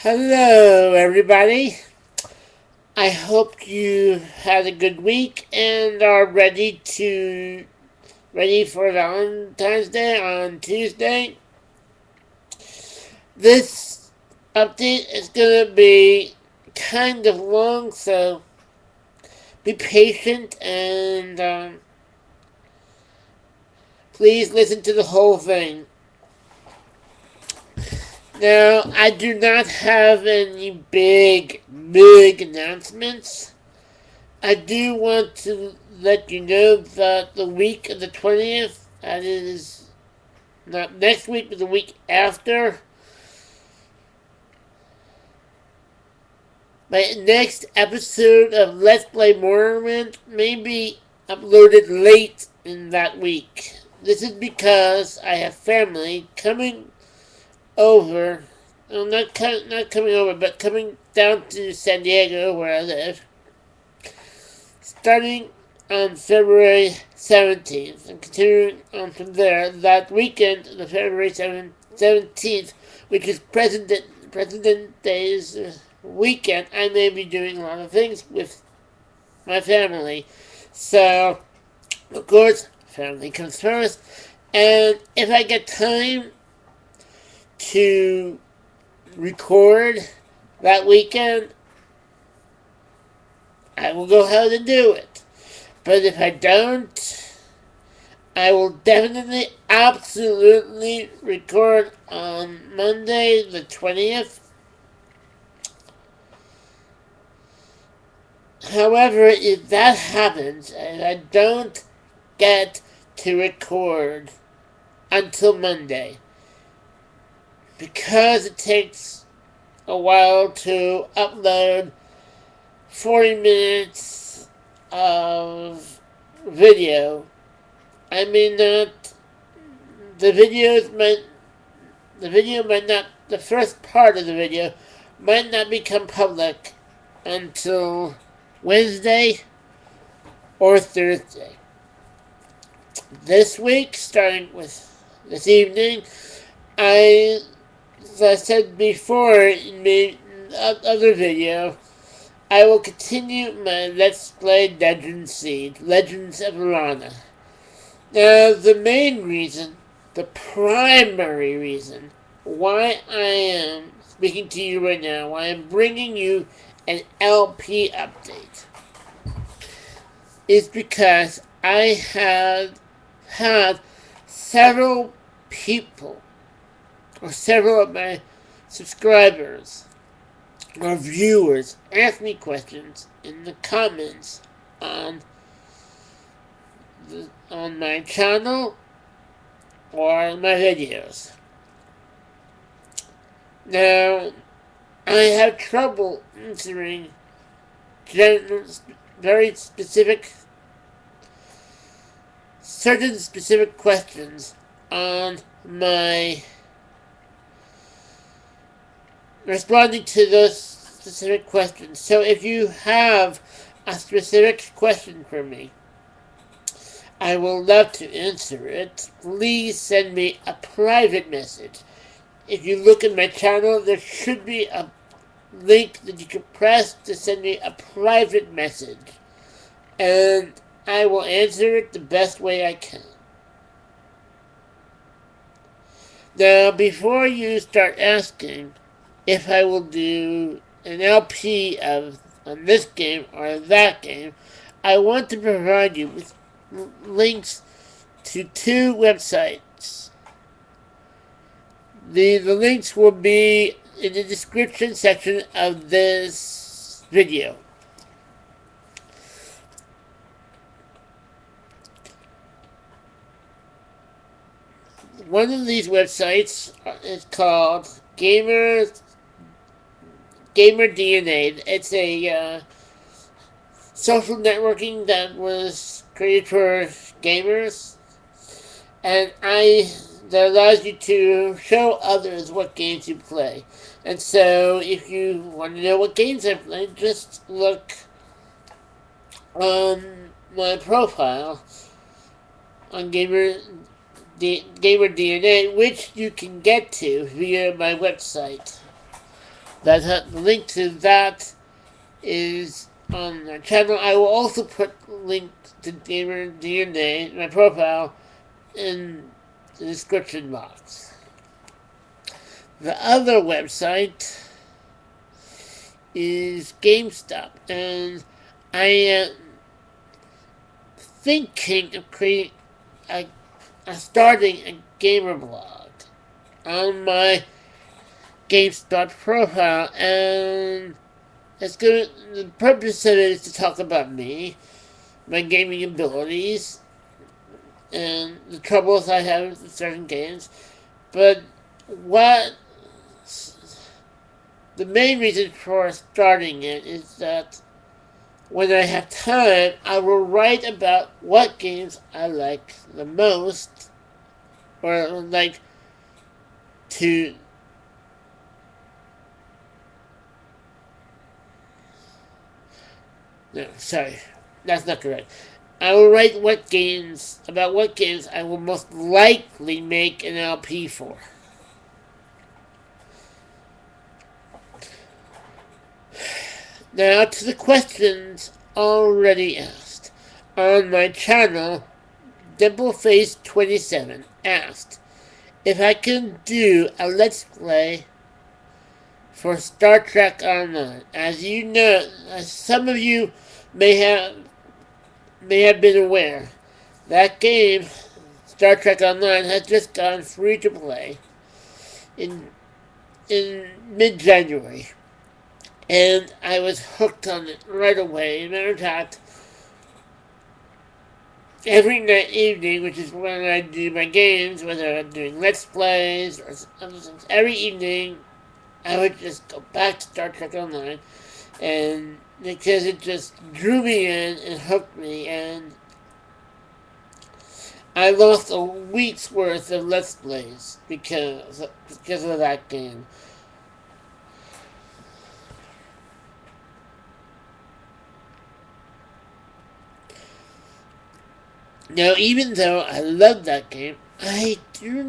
Hello, everybody. I hope you had a good week and are ready for Valentine's Day on Tuesday. This update is gonna be kind of long, so be patient and please listen to the whole thing. Now, I do not have any big announcements. I do want to let you know that the week of the 20th, that is not next week, but the week after, my next episode of Let's Play Morrowind may be uploaded late in that week. This is because I have family coming over. Well, not coming over, but coming down to San Diego, where I live, starting on February 17th and continuing on from there. That weekend, the February 17th, which is President Day's weekend, I may be doing a lot of things with my family. So, of course, family comes first. And if I get time to record that weekend, I will go ahead and do it. But if I don't, I will definitely, absolutely record on Monday the 20th. However, if that happens and I don't get to record until Monday, because it takes a while to upload 40 minutes of video, I may not, the first part of the video might not become public until Wednesday or Thursday. This week, starting with this evening, as I said before in the other video, I will continue my Let's Play Legends of Lana. Now, the main reason, the primary reason, why I am speaking to you right now, why I'm bringing you an LP update, is because I have had several people, or several of my subscribers or viewers, ask me questions in the comments on my channel or my videos. Now, I have trouble answering very specific, certain specific questions on my responding to those specific questions. So if you have a specific question for me, I will love to answer it. Please send me a private message. If you look at my channel, there should be a link that you can press to send me a private message. And I will answer it the best way I can. Now, before you start asking if I will do an LP on this game or that game, I want to provide you with links to two websites. The links will be in the description section of this video. One of these websites is called Gamer DNA. It's a social networking that was created for gamers, and that allows you to show others what games you play. And so, if you want to know what games I play, just look on my profile on Gamer DNA, which you can get to via my website. The link to that is on our channel. I will also put links to Gamer DNA, my profile, in the description box. The other website is GameStop, and I am thinking of creating starting a gamer blog on my GameStop profile, and it's good. The purpose of it is to talk about me, my gaming abilities, and the troubles I have with certain games. But what the main reason for starting it is that when I have time, I will write about what games I like the most, or like to. No, sorry, that's not correct. I will write what games I will most likely make an LP for. Now to the questions already asked. On my channel, Dimpleface27 asked if I can do a Let's Play for Star Trek Online. As you know, as some of you may have been aware, that game, Star Trek Online, has just gone free to play in mid-January. And I was hooked on it right away. As a matter of fact, every night evening, which is when I do my games, whether I'm doing Let's Plays or other things, every evening I would just go back to Star Trek Online, and because it just drew me in and hooked me, and I lost a week's worth of Let's Plays because of that game. Now, even though I love that game, I still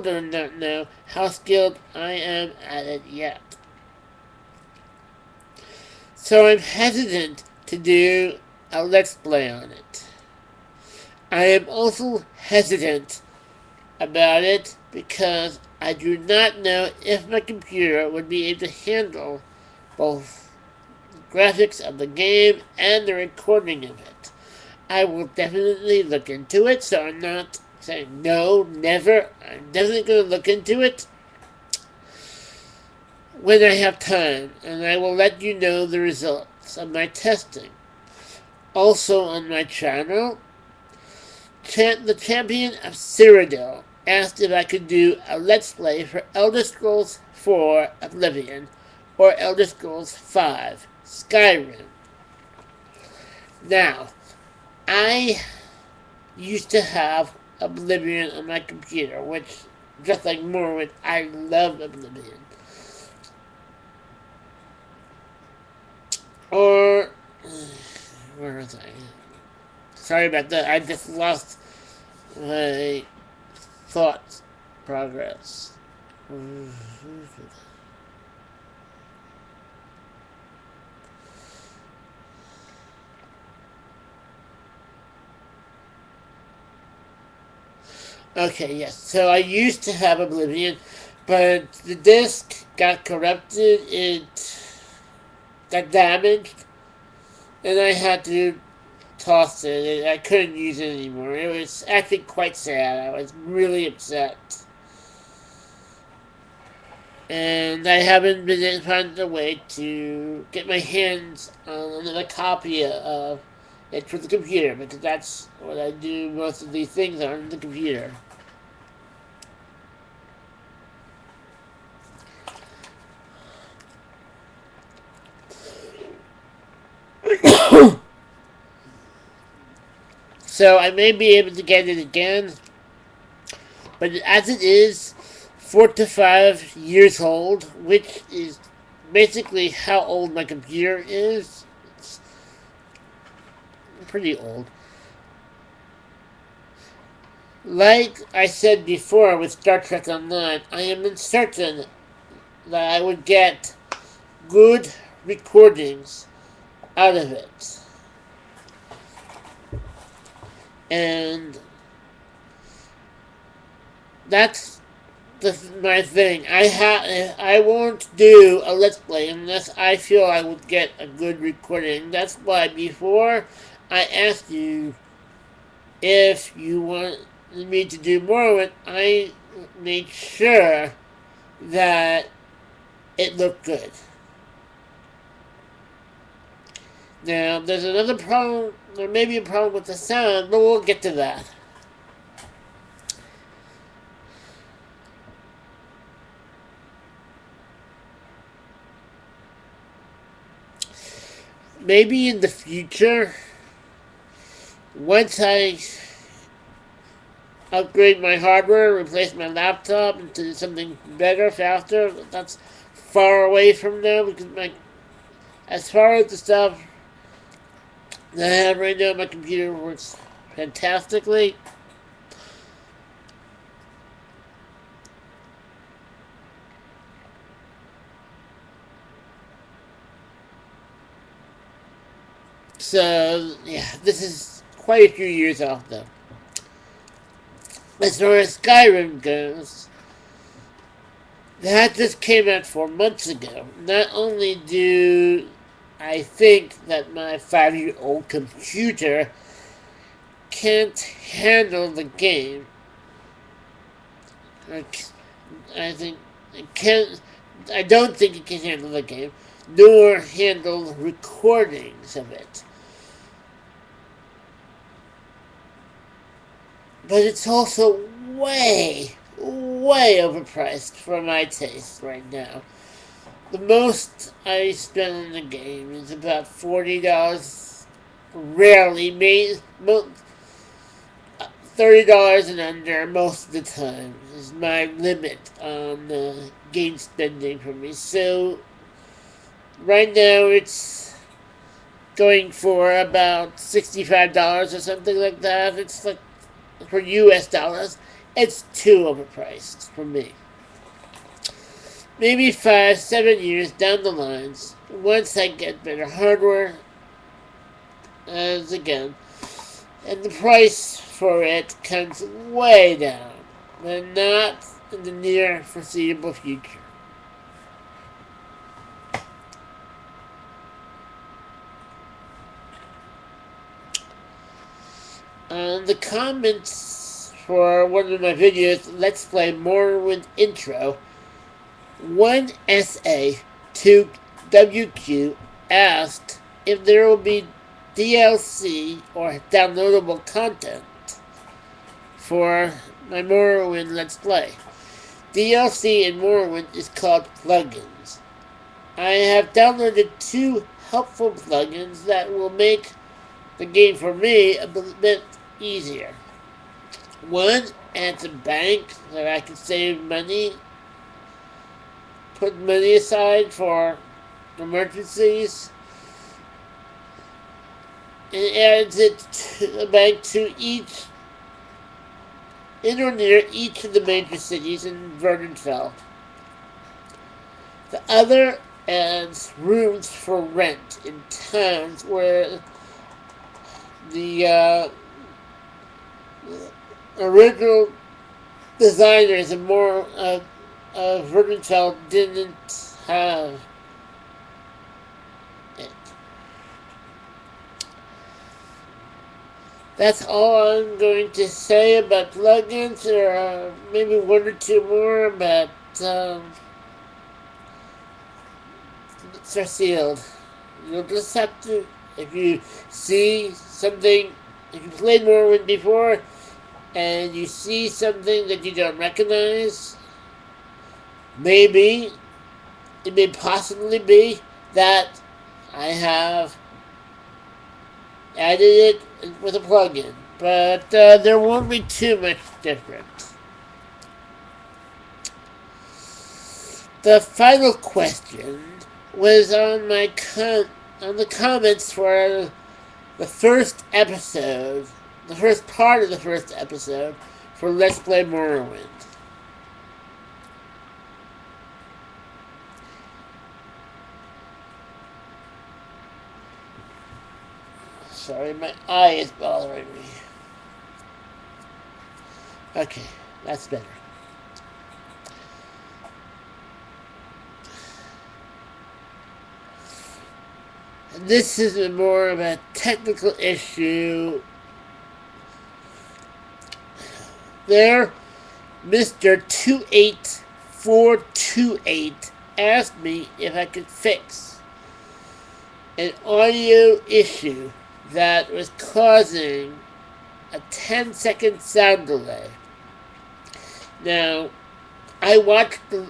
do not know how skilled I am at it yet. So I'm hesitant to do a Let's Play on it. I am also hesitant about it because I do not know if my computer would be able to handle both the graphics of the game and the recording of it. I will definitely look into it, so I'm not saying no, never. I'm definitely going to look into it when I have time, and I will let you know the results of my testing. Also on my channel, the champion of Cyrodiil asked if I could do a Let's Play for Elder Scrolls 4 Oblivion or Elder Scrolls 5 Skyrim. Now, I used to have Oblivion on my computer, which, just like Morrowind, I love Oblivion. Or, where was I? Sorry about that, I just lost my thought progress. Okay, yes. So I used to have Oblivion, but the disc got corrupted, it got damaged, and I had to toss it. I couldn't use it anymore. It was actually quite sad. I was really upset. And I haven't been able to find a way to get my hands on another copy of it for the computer, because that's what I do most of these things on the computer. So I may be able to get it again, but as it is 4 to 5 years old, which is basically how old my computer is, it's pretty old. Like I said before with Star Trek Online, I am uncertain that I would get good recordings out of it. And that's my thing. I won't do a let's play unless I feel I would get a good recording. That's why before I asked you if you want me to do more of it, I made sure that it looked good. Now, there's another problem. There may be a problem with the sound, but we'll get to that. Maybe in the future, once I upgrade my hardware, replace my laptop into something better, faster, that's far away from now because as far as the stuff that I have right now, my computer works fantastically. So, yeah, this is quite a few years off, though. As far as Skyrim goes, that just came out 4 months ago. Not only do I think that my 5-year-old computer can't handle the game, I think it can't. I don't think it can handle the game, nor handle recordings of it. But it's also way, way overpriced for my taste right now. The most I spend on the game is about $40. Rarely, $30 and under most of the time is my limit on game spending for me. So right now it's going for about $65 or something like that. It's like for US dollars, it's too overpriced for me. Maybe 5, 7 years down the lines, once I get better hardware, as again, and the price for it comes way down, but not in the near foreseeable future. The comments for one of my videos, Let's Play Morrowind Intro, 1SA2WQ asked if there will be DLC or downloadable content for my Morrowind Let's Play. DLC in Morrowind is called plugins. I have downloaded 2 helpful plugins that will make the game for me a bit easier. One adds a bank that I can save money, put money aside for emergencies, and adds a bank to each, in or near each of the major cities in Vernonfell. The other adds rooms for rent in towns where the original designers of Vernonfell didn't have it. That's all I'm going to say about plugins. There are maybe 1 or 2 more, but they're sealed. You'll just have to, if you see something, if you played Morrowind before, and you see something that you don't recognize, maybe, it may possibly be that I have added it with a plugin, but there won't be too much difference. The final question was on on the comments for the first episode, the first part of the first episode for Let's Play Morrowind. Sorry, my eye is bothering me. Okay, that's better. This is more of a technical issue. There, Mr. 28428 asked me if I could fix an audio issue that was causing a 10-second sound delay. Now, I watched a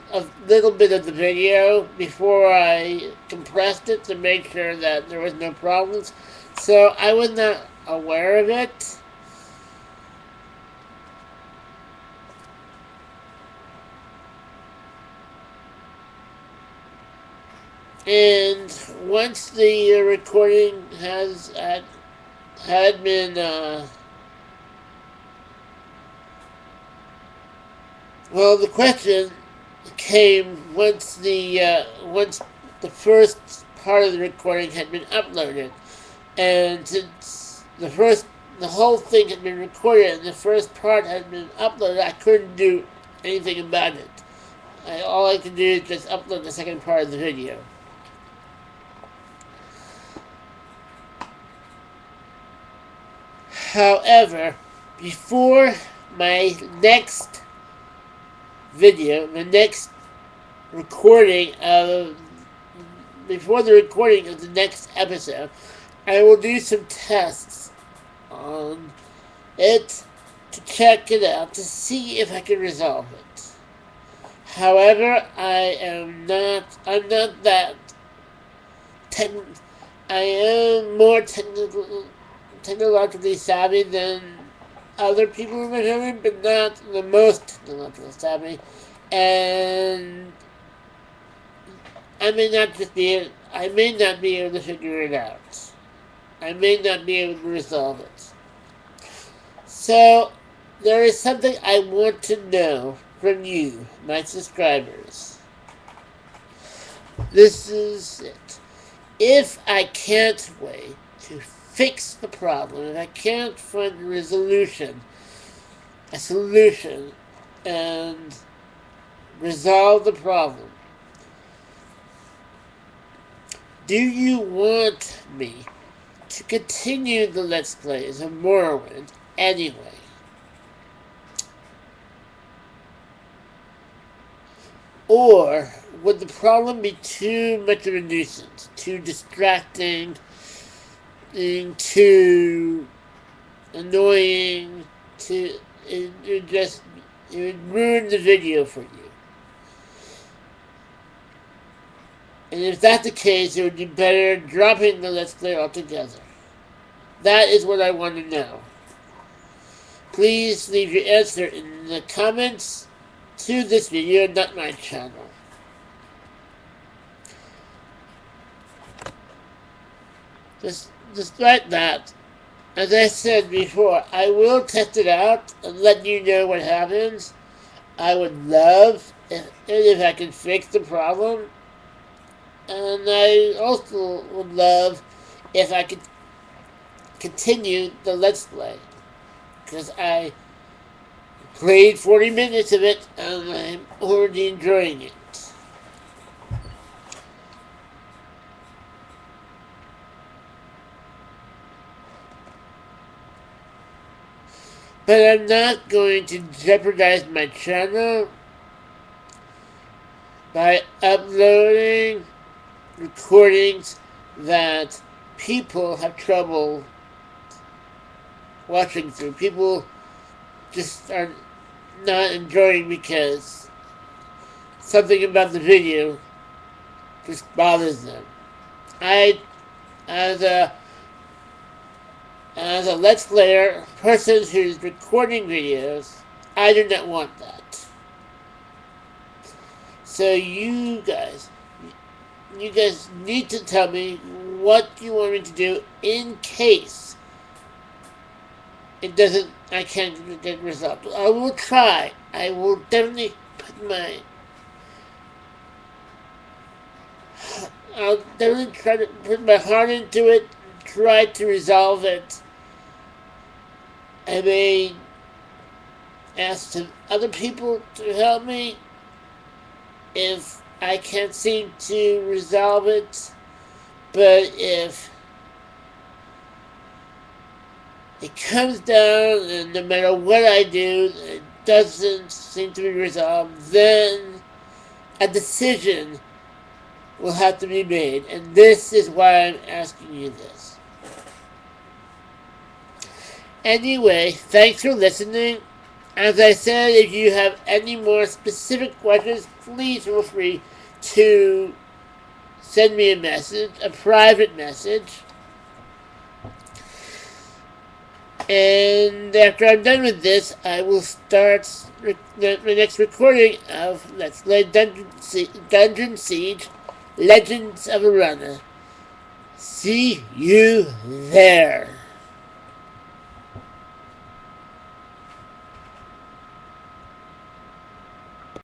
little bit of the video before I compressed it to make sure that there was no problems, so I was not aware of it. And once the recording had been well, the question came once the first part of the recording had been uploaded, and since the whole thing had been recorded and the first part had been uploaded, I couldn't do anything about it. All I could do is just upload the second part of the video. However, before my next video, the next recording of, before the recording of the next episode, I will do some tests on it to check it out, to see if I can resolve it. However, I'm not that I am more technologically savvy than other people in my family, but not the most technologically savvy. And I may not be able to figure it out. I may not be able to resolve it. So, there is something I want to know from you, my subscribers. This is it. If I can't wait to fix the problem, if I can't find a solution, and resolve the problem, do you want me to continue the Let's Plays of Morrowind anyway? Or would the problem be too much of a nuisance, too distracting, too annoying, it would ruin the video for you? And if that's the case, it would be better dropping the Let's Play altogether. That is what I want to know. Please leave your answer in the comments to this video, not my channel. Despite that, as I said before, I will test it out and let you know what happens. I would love if I could fix the problem. And I also would love if I could continue the Let's Play. Because I played 40 minutes of it and I'm already enjoying it. But I'm not going to jeopardize my channel by uploading recordings that people have trouble watching through. People just are not enjoying because something about the video just bothers them. As a Let's Player, person who's recording videos, I do not want that. So you guys need to tell me what you want me to do in case I can't get resolved. I will try. I will definitely I'll definitely try to put my heart into it, try to resolve it. I may ask some other people to help me if I can't seem to resolve it. But if it comes down and no matter what I do, it doesn't seem to be resolved, then a decision will have to be made. And this is why I'm asking you this. Anyway, thanks for listening. As I said, if you have any more specific questions, please feel free to send me a message, a private message. And after I'm done with this, I will start the next recording of Let's Play Dungeon Siege Legends of a Runner. See you there.